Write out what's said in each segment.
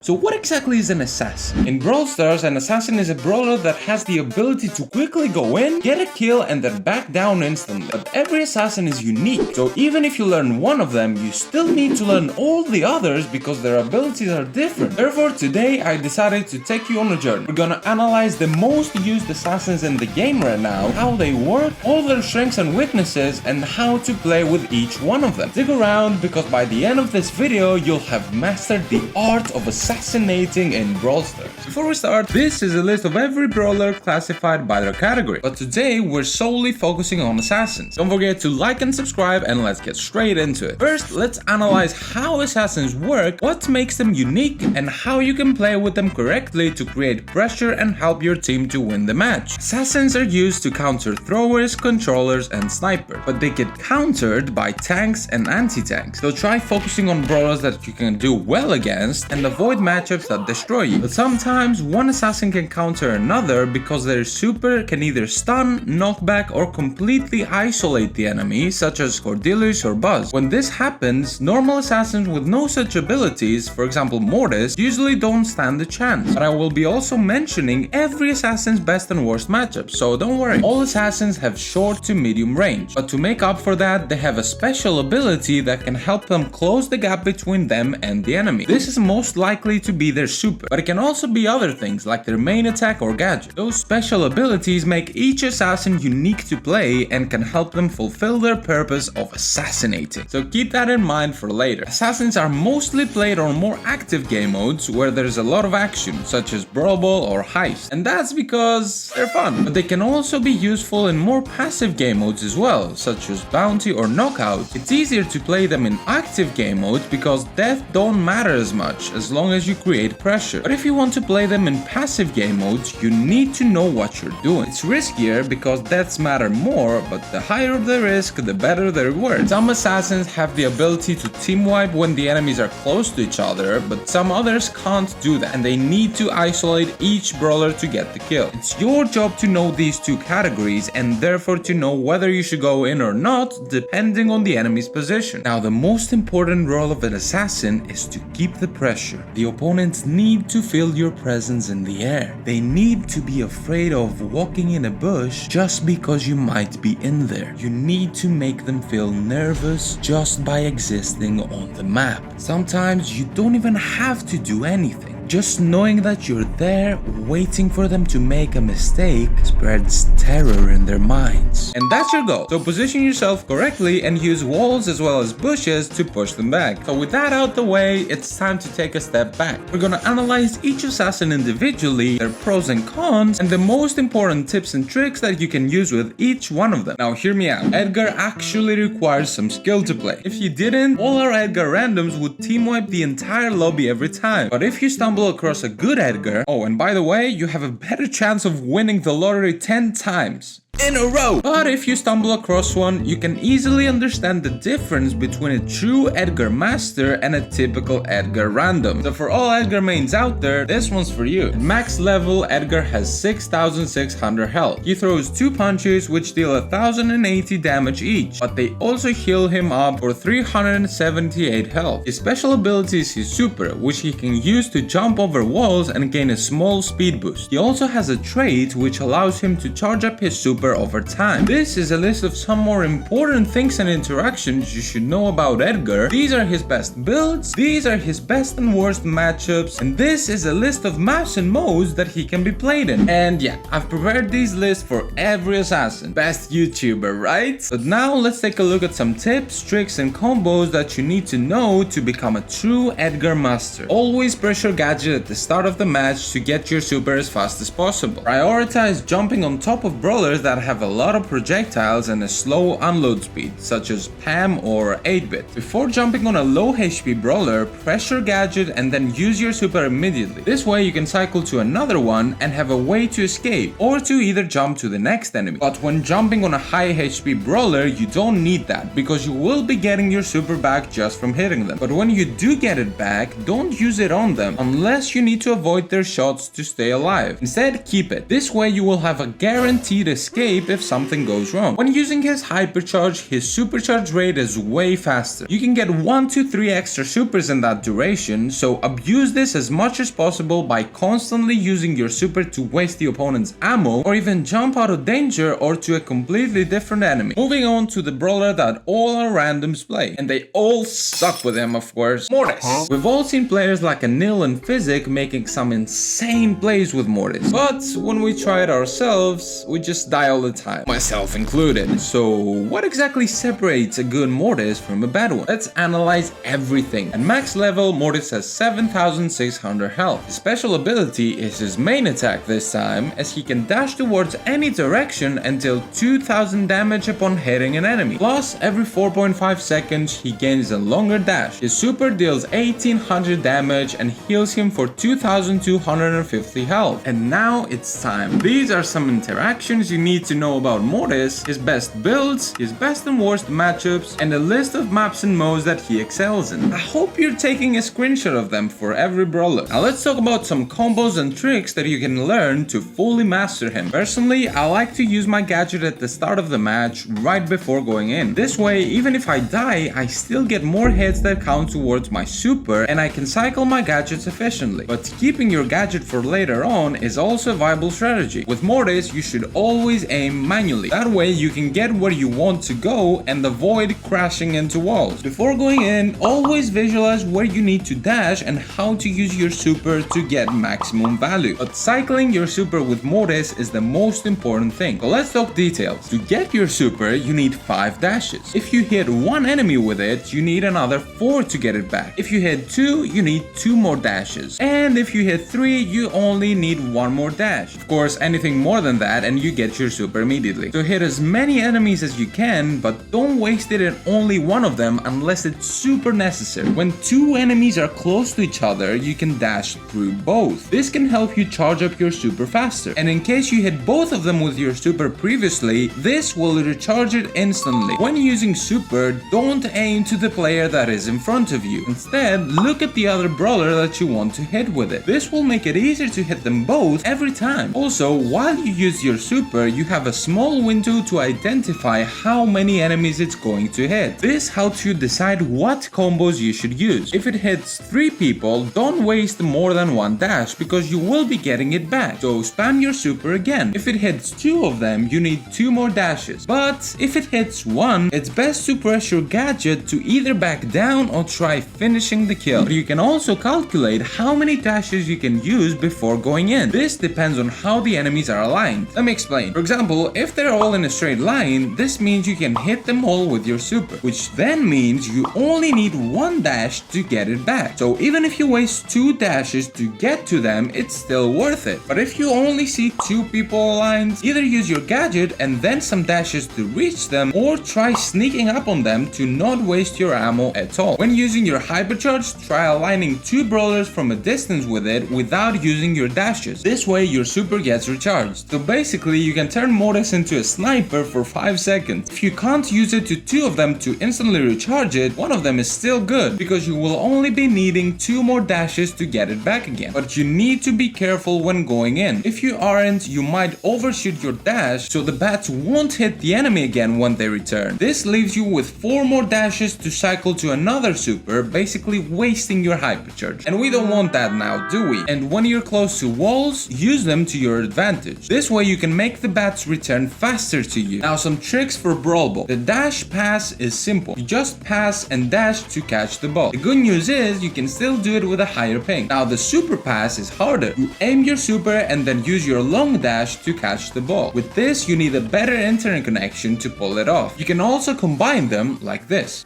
So what exactly is an assassin? In Brawl Stars, an assassin is a brawler that has the ability to quickly go in, get a kill and then back down instantly. But every assassin is unique, so even if you learn one of them, you still need to learn all the others because their abilities are different. Therefore, today I decided to take you on a journey. We're gonna analyze the most used assassins in the game right now, how they work, all their strengths and weaknesses, and how to play with each one of them. Stick around because by the end of this video, you'll have mastered the art of assassinating in Brawl Stars. Before we start, this is a list of every brawler classified by their category, but today we're solely focusing on assassins. Don't forget to like and subscribe, and let's get straight into it. First, let's analyze how assassins work, what makes them unique, and how you can play with them correctly to create pressure and help your team to win the match. Assassins are used to counter throwers, controllers, and snipers, but they get countered by tanks and anti-tanks. So try focusing on brawlers that you can do well against and avoid matchups that destroy you. But sometimes one assassin can counter another because their super can either stun, knock back, or completely isolate the enemy, such as Cordelius or Buzz. When this happens, normal assassins with no such abilities, for example Mortis, usually don't stand a chance. But I will be also mentioning every assassin's best and worst matchups, so don't worry. All assassins have short to medium range, but to make up for that, they have a special ability that can help them close the gap between them and the enemy. This is most likely to be their super, but it can also be other things like their main attack or gadget. Those special abilities make each assassin unique to play and can help them fulfill their purpose of assassinating. So keep that in mind for later. Assassins are mostly played on more active game modes where there's a lot of action, such as Brawl Ball or Heist, and that's because they're fun. But they can also be useful in more passive game modes as well, such as Bounty or Knockout. It's easier to play them in active game modes because death don't matter as much as long as you create pressure. But if you want to play them in passive game modes, you need to know what you're doing. It's riskier because deaths matter more, but the higher the risk, the better the reward. Some assassins have the ability to team wipe when the enemies are close to each other, but some others can't do that, and they need to isolate each brawler to get the kill. It's your job to know these two categories and therefore to know whether you should go in or not, depending on the enemy's position. Now, the most important role of an assassin is to keep the pressure. The opponents need to feel your presence in the air. They need to be afraid of walking in a bush just because you might be in there. You need to make them feel nervous just by existing on the map. Sometimes you don't even have to do anything. Just knowing that you're there, waiting for them to make a mistake, spreads terror in their minds. And that's your goal. So position yourself correctly and use walls as well as bushes to push them back. So with that out the way, it's time to take a step back. We're gonna analyze each assassin individually, their pros and cons, and the most important tips and tricks that you can use with each one of them. Now hear me out. Edgar actually requires some skill to play. If you didn't, all our Edgar randoms would team wipe the entire lobby every time. But if you stumble across a good Edgar, oh, and by the way, you have a better chance of winning the lottery 10 times in a row. But if you stumble across one, you can easily understand the difference between a true Edgar master and a typical Edgar random. So for all Edgar mains out there, this one's for you. At max level, Edgar has 6,600 health. He throws 2 punches which deal 1,080 damage each, but they also heal him up for 378 health. His special ability is his super, which he can use to jump over walls and gain a small speed boost. He also has a trait which allows him to charge up his super over time. This is a list of some more important things and interactions you should know about Edgar. These are his best builds, these are his best and worst matchups, and this is a list of maps and modes that he can be played in. And yeah, I've prepared these lists for every assassin. Best YouTuber, right? But now let's take a look at some tips, tricks, and combos that you need to know to become a true Edgar master. Always press your gadget at the start of the match to get your super as fast as possible. Prioritize jumping on top of brawlers that have a lot of projectiles and a slow unload speed, such as Pam or 8-bit. Before jumping on a low HP brawler, press your gadget and then use your super immediately. This way you can cycle to another one and have a way to escape, or to either jump to the next enemy. But when jumping on a high HP brawler, you don't need that, because you will be getting your super back just from hitting them. But when you do get it back, don't use it on them, unless you need to avoid their shots to stay alive. Instead, keep it. This way you will have a guaranteed escape escape if something goes wrong. When using his hypercharge, his supercharge rate is way faster. You can get 1 to 3 extra supers in that duration, so abuse this as much as possible by constantly using your super to waste the opponent's ammo or even jump out of danger or to a completely different enemy. Moving on to the brawler that all our randoms play, and they all suck with him, of course, Mortis. We've all seen players like Anil and Physic making some insane plays with Mortis, but when we try it ourselves, we just die all the time, myself included. So what exactly separates a good Mortis from a bad one? Let's analyze everything. At max level, Mortis has 7,600 health. His special ability is his main attack this time, as he can dash towards any direction and deal 2,000 damage upon hitting an enemy. Plus, every 4.5 seconds, he gains a longer dash. His super deals 1,800 damage and heals him for 2,250 health. And now it's time. These are some interactions you need to know about Mortis, his best builds, his best and worst matchups, and a list of maps and modes that he excels in. I hope you're taking a screenshot of them for every brawler. Now let's talk about some combos and tricks that you can learn to fully master him. Personally, I like to use my gadget at the start of the match right before going in. This way, even if I die, I still get more hits that count towards my super and I can cycle my gadgets efficiently. But keeping your gadget for later on is also a viable strategy. With Mortis, you should always aim manually. That way you can get where you want to go and avoid crashing into walls. Before going in, always visualize where you need to dash and how to use your super to get maximum value. But cycling your super with Mortis is the most important thing. So let's talk details. To get your super, you need 5 dashes. If you hit one enemy with it, you need another 4 to get it back. If you hit 2, you need 2 more dashes. And if you hit 3, you only need 1 more dash. Of course, anything more than that and you get your super immediately. So hit as many enemies as you can, but don't waste it in only one of them unless it's super necessary. When 2 enemies are close to each other, you can dash through both. This can help you charge up your super faster. And in case you hit both of them with your super previously, this will recharge it instantly. When using super, don't aim to the player that is in front of you. Instead, look at the other brawler that you want to hit with it. This will make it easier to hit them both every time. Also, while you use your super, you have a small window to identify how many enemies it's going to hit. This helps you decide what combos you should use. If it hits 3 people, don't waste more than 1 dash because you will be getting it back. So spam your super again. If it hits 2 of them, you need 2 more dashes. But if it hits 1, it's best to press your gadget to either back down or try finishing the kill. But you can also calculate how many dashes you can use before going in. This depends on how the enemies are aligned. Let me explain. For example, if they're all in a straight line, this means you can hit them all with your super, which then means you only need 1 dash to get it back. So even if you waste 2 dashes to get to them, it's still worth it. But if you only see 2 people aligned, either use your gadget and then some dashes to reach them, or try sneaking up on them to not waste your ammo at all. When using your hypercharge, try aligning 2 brawlers from a distance with it without using your dashes. This way your super gets recharged. So basically you can turn Mortis into a sniper for 5 seconds. If you can't use it to 2 of them to instantly recharge it, 1 of them is still good because you will only be needing 2 more dashes to get it back again. But you need to be careful when going in. If you aren't, you might overshoot your dash so the bats won't hit the enemy again when they return. This leaves you with 4 more dashes to cycle to another super, basically wasting your hypercharge. And we don't want that now, do we? And when you're close to walls, use them to your advantage. This way you can make the bats return faster to you. Now some tricks for Brawl Ball. The dash pass is simple. You just pass and dash to catch the ball. The good news is you can still do it with a higher ping. Now the super pass is harder. You aim your super and then use your long dash to catch the ball. With this, you need a better internet connection to pull it off. You can also combine them like this.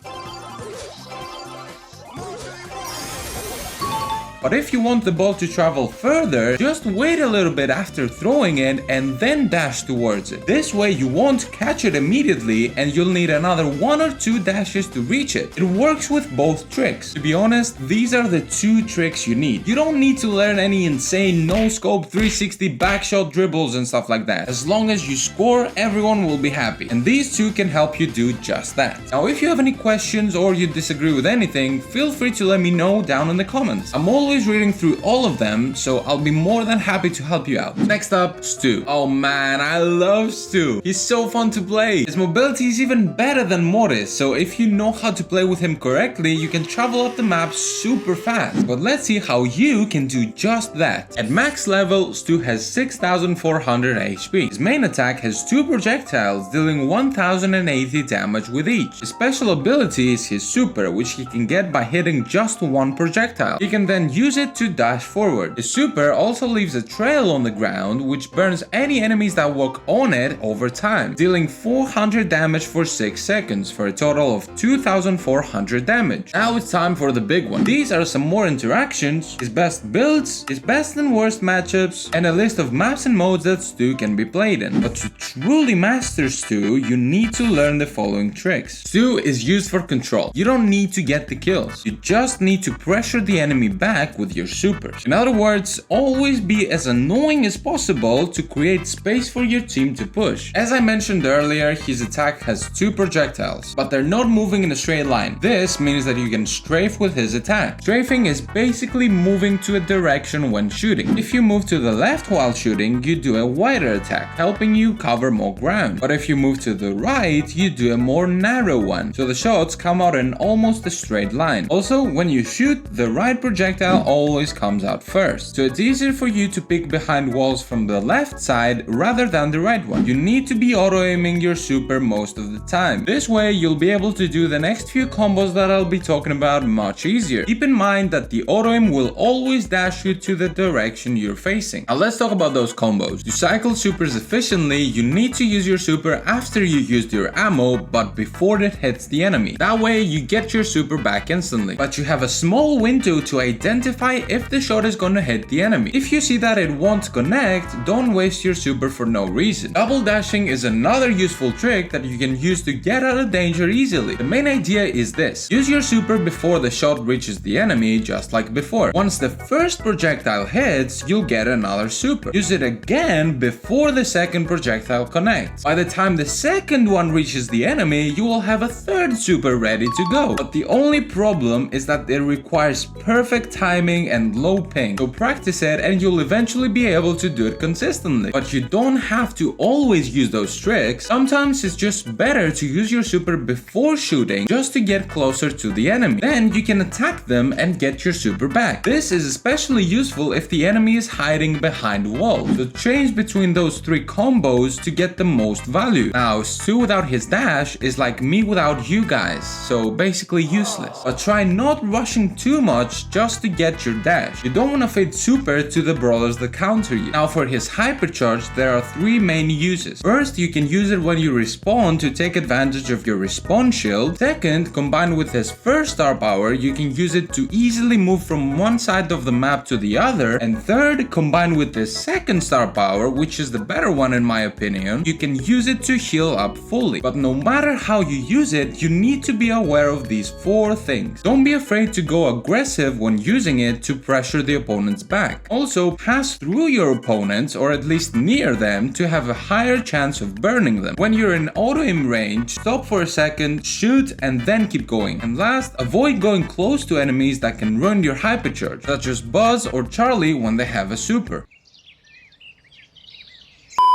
But if you want the ball to travel further, just wait a little bit after throwing it and then dash towards it. This way you won't catch it immediately and you'll need another 1 or 2 dashes to reach it. It works with both tricks. To be honest, these are the 2 tricks you need. You don't need to learn any insane no-scope 360 backshot dribbles and stuff like that. As long as you score, everyone will be happy. And these 2 can help you do just that. Now if you have any questions or you disagree with anything, feel free to let me know down in the comments. I'm always always reading through all of them, so I'll be more than happy to help you out. Next up, Stu. Oh man, I love Stu. He's so fun to play. His mobility is even better than Mortis, so if you know how to play with him correctly, you can travel up the map super fast. But let's see how you can do just that. At max level, Stu has 6400 HP. His main attack has 2 projectiles dealing 1080 damage with each. His special ability is his super, which he can get by hitting just 1 projectile. He can then use it to dash forward. His super also leaves a trail on the ground, which burns any enemies that walk on it over time, dealing 400 damage for 6 seconds for a total of 2400 damage. Now it's time for the big one. These are some more interactions, his best builds, his best and worst matchups, and a list of maps and modes that Stu can be played in. But to truly master Stu, you need to learn the following tricks. Stu is used for control. You don't need to get the kills. You just need to pressure the enemy back with your supers. In other words, always be as annoying as possible to create space for your team to push. As I mentioned earlier, his attack has 2 projectiles, but they're not moving in a straight line. This means that you can strafe with his attack. Strafing is basically moving to a direction when shooting. If you move to the left while shooting, you do a wider attack, helping you cover more ground. But if you move to the right, you do a more narrow one, so the shots come out in almost a straight line. Also, when you shoot, the right projectile always comes out first, so it's easier for you to pick behind walls from the left side rather than the right one. You need to be auto-aiming your super most of the time. This way, you'll be able to do the next few combos that I'll be talking about much easier. Keep in mind that the auto-aim will always dash you to the direction you're facing. Now let's talk about those combos. To cycle supers efficiently, you need to use your super after you used your ammo, but before it hits the enemy. That way, you get your super back instantly. But you have a small window to identify if the shot is gonna hit the enemy. If you see that it won't connect, don't waste your super for no reason. Double dashing is another useful trick that you can use to get out of danger easily. The main idea is this: use your super before the shot reaches the enemy, just like before. Once the first projectile hits, you'll get another super. Use it again before the second projectile connects. By the time the second one reaches the enemy, you will have a third super ready to go. But the only problem is that it requires perfect timing and low ping. So practice it and you'll eventually be able to do it consistently. But you don't have to always use those tricks. Sometimes it's just better to use your super before shooting just to get closer to the enemy. Then you can attack them and get your super back. This is especially useful if the enemy is hiding behind walls. So change between those 3 combos to get the most value. Now, Stu without his dash is like me without you guys, so basically useless. But try not rushing too much just to get your dash. You don't want to fade super to the brawlers that counter you. Now for his hypercharge, there are 3 main uses. First, you can use it when you respawn to take advantage of your respawn shield. Second, combined with his first star power, you can use it to easily move from one side of the map to the other. And third, combined with the second star power, which is the better one in my opinion, you can use it to heal up fully. But no matter how you use it, you need to be aware of these 4 things. Don't be afraid to go aggressive when using it to pressure the opponent's back. Also, pass through your opponents, or at least near them, to have a higher chance of burning them. When you're in auto-aim range, stop for a second, shoot, and then keep going. And last, avoid going close to enemies that can ruin your hypercharge, such as Buzz or Charlie when they have a super.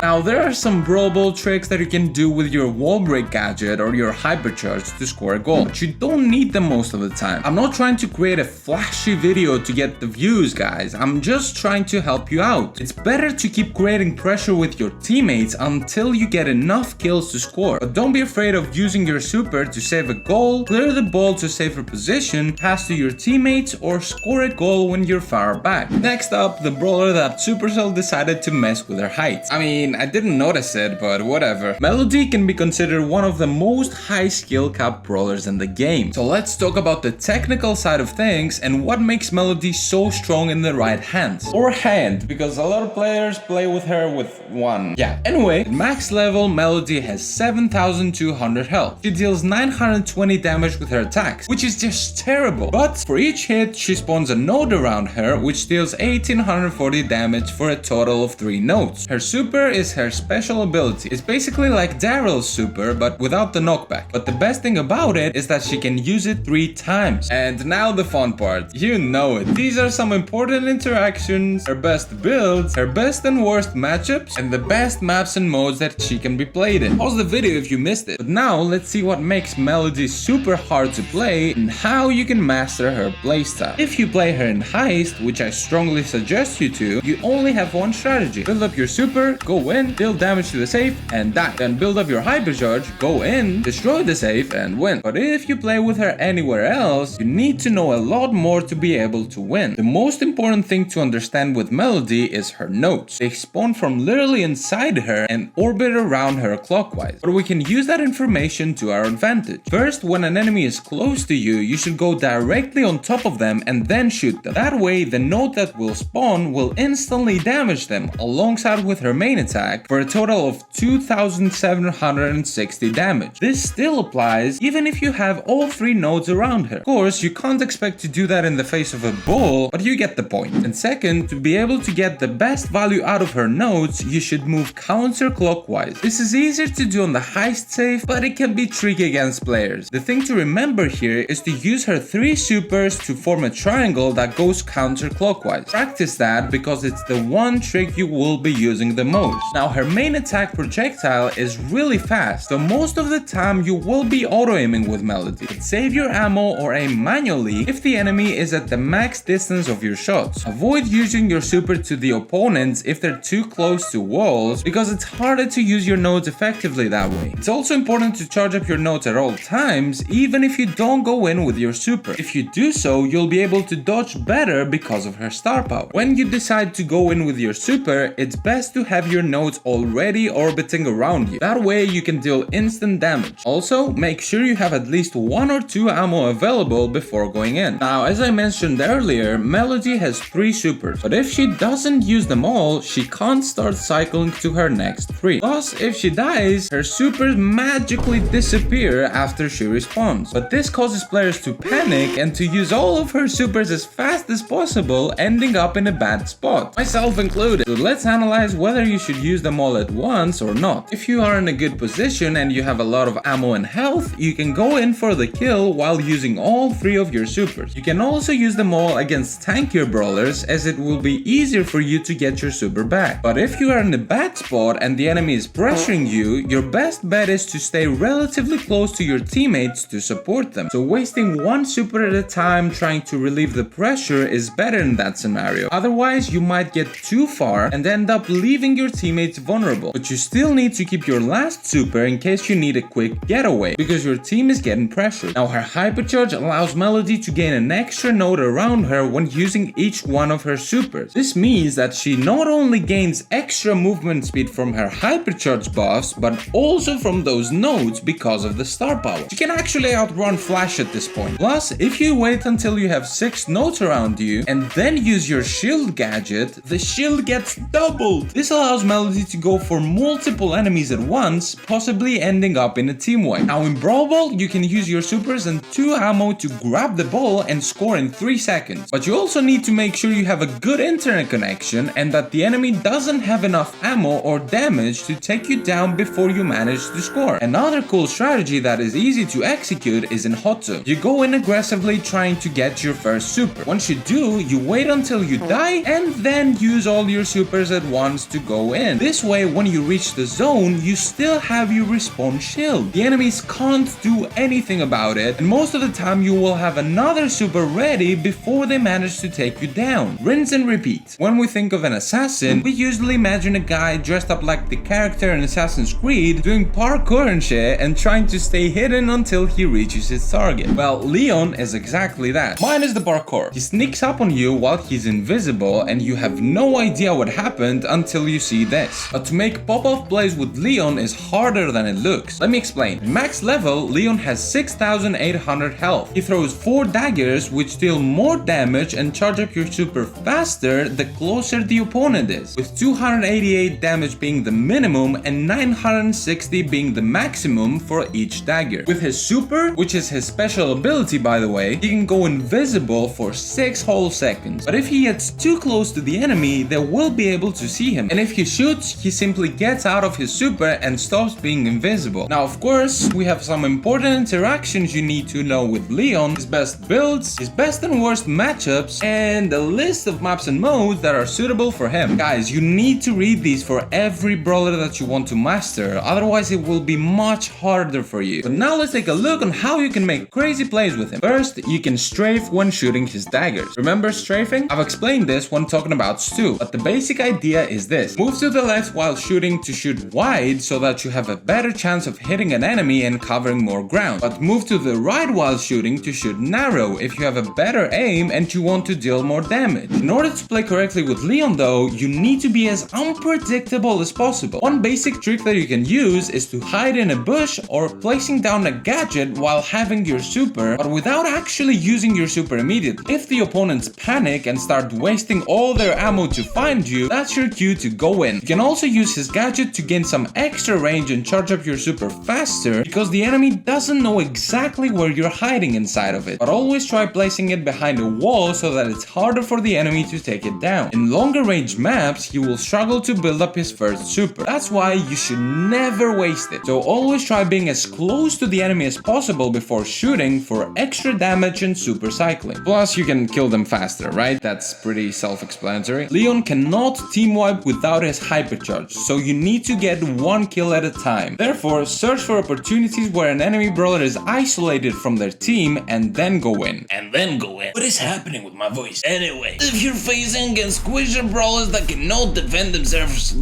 Now, there are some Brawl Ball tricks that you can do with your wall break gadget or your hypercharge to score a goal, but you don't need them most of the time. I'm not trying to create a flashy video to get the views, guys. I'm just trying to help you out. It's better to keep creating pressure with your teammates until you get enough kills to score. But don't be afraid of using your super to save a goal, clear the ball to safer position, pass to your teammates, or score a goal when you're far back. Next up, the brawler that Supercell decided to mess with her height. I mean, I didn't notice it, but whatever. Melody can be considered one of the most high skill cap brawlers in the game. So let's talk about the technical side of things and what makes Melody so strong in the right hands. Or hand, because a lot of players play with her with one. Yeah. Anyway, at max level, Melody has 7,200 health. She deals 920 damage with her attacks, which is just terrible. But for each hit, she spawns a node around her, which deals 1,840 damage for a total of 3 nodes. Her super is her special ability. It's basically like Daryl's super, but without the knockback. But the best thing about it is that she can use it 3 times. And now the fun part. You know it. These are some important interactions, her best builds, her best and worst matchups, and the best maps and modes that she can be played in. Pause the video if you missed it. But now let's see what makes Melody super hard to play and how you can master her playstyle. If you play her in Heist, which I strongly suggest you to, you only have one strategy. Build up your super, go in, deal damage to the safe, and die. Then build up your hypercharge, go in, destroy the safe, and win. But if you play with her anywhere else, you need to know a lot more to be able to win. The most important thing to understand with Melody is her nodes. They spawn from literally inside her and orbit around her clockwise. But we can use that information to our advantage. First, when an enemy is close to you, you should go directly on top of them and then shoot them. That way, the node that will spawn will instantly damage them alongside with her main attack for a total of 2760 damage. This still applies even if you have all 3 nodes around her. Of course, you can't expect to do that in the face of a bull, but you get the point. And second, to be able to get the best value out of her nodes, you should move counterclockwise. This is easier to do on the Heist safe, but it can be tricky against players. The thing to remember here is to use her 3 supers to form a triangle that goes counterclockwise. Practice that because it's the one trick you will be using the most. Now her main attack projectile is really fast, so most of the time you will be auto-aiming with Melody. But save your ammo or aim manually if the enemy is at the max distance of your shots. Avoid using your super to the opponents if they're too close to walls because it's harder to use your nodes effectively that way. It's also important to charge up your nodes at all times even if you don't go in with your super. If you do so, you'll be able to dodge better because of her star power. When you decide to go in with your super, it's best to have your nodes already orbiting around you. That way you can deal instant damage. Also, make sure you have at least 1 or 2 ammo available before going in. Now, as I mentioned earlier, Melody has 3 supers, but if she doesn't use them all, she can't start cycling to her next 3. Plus, if she dies, her supers magically disappear after she respawns. But this causes players to panic and to use all of her supers as fast as possible, ending up in a bad spot, myself included. So let's analyze whether you should use them all at once or not. If you are in a good position and you have a lot of ammo and health, you can go in for the kill while using all 3 of your supers. You can also use them all against tankier brawlers as it will be easier for you to get your super back. But if you are in a bad spot and the enemy is pressuring you, your best bet is to stay relatively close to your teammates to support them. So wasting 1 super at a time trying to relieve the pressure is better in that scenario. Otherwise, you might get too far and end up leaving your teammates vulnerable. But you still need to keep your last super in case you need a quick getaway because your team is getting pressured. Now her hypercharge allows Melody to gain an extra node around her when using each one of her supers. This means that she not only gains extra movement speed from her hypercharge buffs, but also from those nodes because of the star power. She can actually outrun Flash at this point. Plus, if you wait until you have 6 nodes around you and then use your shield gadget, the shield gets doubled. This allows Melody to go for multiple enemies at once, possibly ending up in a team wipe. Now in Brawl Ball, you can use your supers and 2 ammo to grab the ball and score in 3 seconds. But you also need to make sure you have a good internet connection and that the enemy doesn't have enough ammo or damage to take you down before you manage to score. Another cool strategy that is easy to execute is in Hot Tub. You go in aggressively trying to get your first super. Once you do, you wait until you die and then use all your supers at once to go in. This way, when you reach the zone, you still have your respawn shield. The enemies can't do anything about it, and most of the time you will have another super ready before they manage to take you down. Rinse and repeat. When we think of an assassin, we usually imagine a guy dressed up like the character in Assassin's Creed doing parkour and shit and trying to stay hidden until he reaches his target. Well, Leon is exactly that. Minus the parkour. He sneaks up on you while he's invisible and you have no idea what happened until you see this. But to make pop-off plays with Leon is harder than it looks. Let me explain. At max level, Leon has 6800 health. He throws 4 daggers which deal more damage and charge up your super faster the closer the opponent is, with 288 damage being the minimum and 960 being the maximum for each dagger. With his super, which is his special ability by the way, he can go invisible for 6 whole seconds. But if he gets too close to the enemy, they will be able to see him. And if he shoots shoots, he simply gets out of his super and stops being invisible. Now, of course, we have some important interactions you need to know with Leon, his best builds, his best and worst matchups, and a list of maps and modes that are suitable for him. Guys, you need to read these for every brawler that you want to master, otherwise it will be much harder for you. But now let's take a look on how you can make crazy plays with him. First, you can strafe when shooting his daggers. Remember strafing? I've explained this when talking about Stu, but the basic idea is this. Move to the left while shooting to shoot wide so that you have a better chance of hitting an enemy and covering more ground. But move to the right while shooting to shoot narrow if you have a better aim and you want to deal more damage. In order to play correctly with Leon though, you need to be as unpredictable as possible. One basic trick that you can use is to hide in a bush or placing down a gadget while having your super, but without actually using your super immediately. If the opponents panic and start wasting all their ammo to find you, that's your cue to go in. You can also use his gadget to gain some extra range and charge up your super faster because the enemy doesn't know exactly where you're hiding inside of it. But always try placing it behind a wall so that it's harder for the enemy to take it down. In longer range maps, he will struggle to build up his first super. That's why you should never waste it. So always try being as close to the enemy as possible before shooting for extra damage and super cycling. Plus, you can kill them faster, right? That's pretty self-explanatory. Leon cannot team wipe without his hypercharge, so you need to get one kill at a time. Therefore, search for opportunities where an enemy brawler is isolated from their team and then go in. What is happening with my voice? Anyway, if you're facing against squisher brawlers that cannot defend themselves...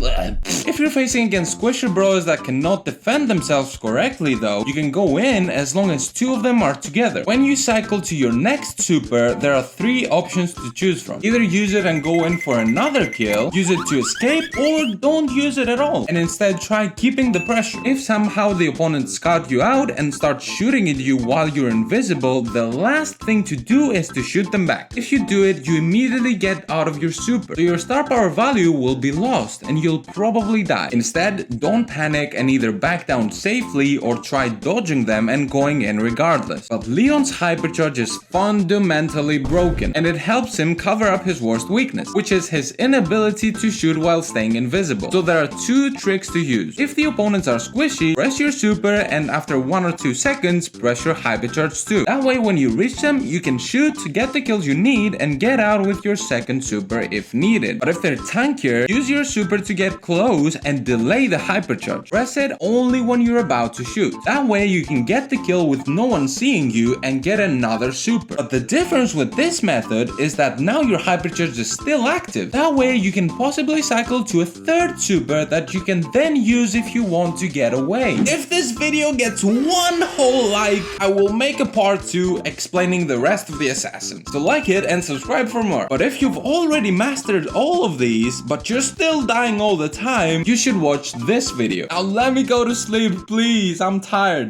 If you're facing against squisher brawlers that cannot defend themselves correctly though, you can go in as long as two of them are together. When you cycle to your next super, there are three options to choose from. Either use it and go in for another kill, use it to escape, or don't use it at all and instead try keeping the pressure. If somehow the opponents scout you out and start shooting at you while you're invisible, the last thing to do is to shoot them back. If you do it, you immediately get out of your super, so your star power value will be lost and you'll probably die. Instead, don't panic and either back down safely or try dodging them and going in regardless. But Leon's hypercharge is fundamentally broken and it helps him cover up his worst weakness, which is his inability to shoot while staying invisible. So there are two tricks to use. If the opponents are squishy, press your super and after 1 or 2 seconds, press your hypercharge too. That way when you reach them, you can shoot to get the kills you need and get out with your second super if needed. But if they're tankier, use your super to get close and delay the hypercharge. Press it only when you're about to shoot. That way you can get the kill with no one seeing you and get another super. But the difference with this method is that now your hypercharge is still active. That way you can possibly cycle to a third super that you can then use if you want to get away. If this video gets 1 whole like, I will make a part 2 explaining the rest of the assassins. So like it and subscribe for more. But if you've already mastered all of these, but you're still dying all the time, you should watch this video. Now let me go to sleep, please. I'm tired.